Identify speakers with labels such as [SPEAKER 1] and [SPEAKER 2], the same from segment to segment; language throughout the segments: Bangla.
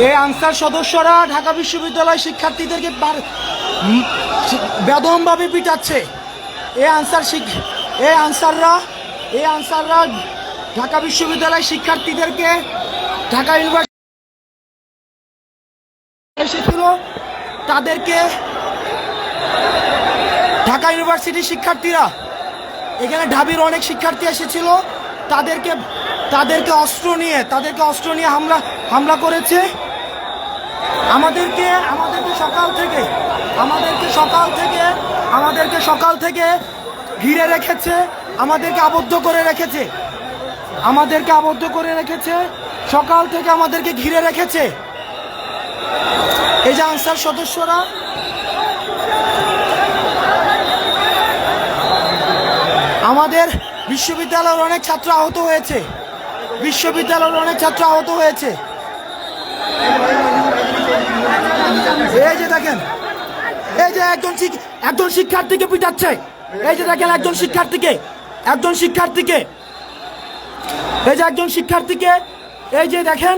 [SPEAKER 1] এই আনসার সদস্যরা ঢাকা বিশ্ববিদ্যালয় শিক্ষার্থীদেরকে বেদমভাবে পিটাচ্ছে। এই আনসাররা ঢাকা বিশ্ববিদ্যালয় শিক্ষার্থীদেরকে ঢাকা ইউনিভার্সিটি এসেছিল, তাদেরকে ঢাকা ইউনিভার্সিটির শিক্ষার্থীরা, এখানে ঢাবির অনেক শিক্ষার্থী এসেছিল, তাদেরকে অস্ত্র নিয়ে হামলা করেছে। আমাদেরকে সকাল থেকে ঘিরে রেখেছে, আমাদেরকে আবদ্ধ করে রেখেছে, সকাল থেকে আমাদেরকে ঘিরে রেখেছে। এই যে আনসার সদস্যরা, আমাদের বিশ্ববিদ্যালয়ের অনেক ছাত্র আহত হয়েছে। এই যে দেখেন, এই যে একজন শিক্ষার্থীকে পিটাচ্ছে। এই যে দেখেন একজন শিক্ষার্থীকে, এই যে দেখেন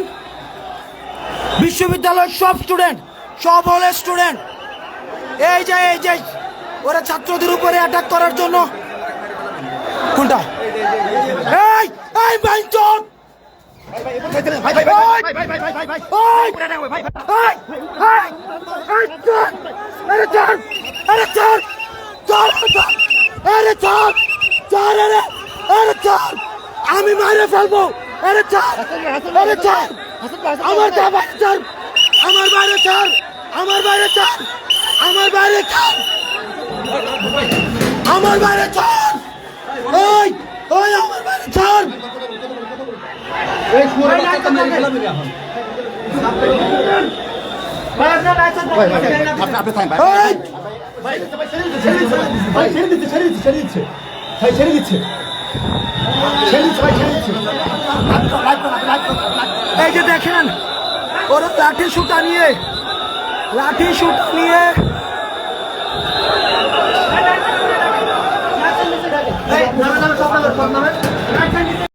[SPEAKER 1] বিশ্ববিদ্যালয়ের সব হলের স্টুডেন্ট, এই যে ওরা ছাত্রদের উপরে অ্যাটাক করার জন্য। কোনটা? এই বাইঞ্চোদ! আমি মারে ফেলবো। আমার বাইরে ছাড়। ওই আমার বাইরে ছাড়। এই যে দেখেন ওরা লাঠি সুটা নিয়ে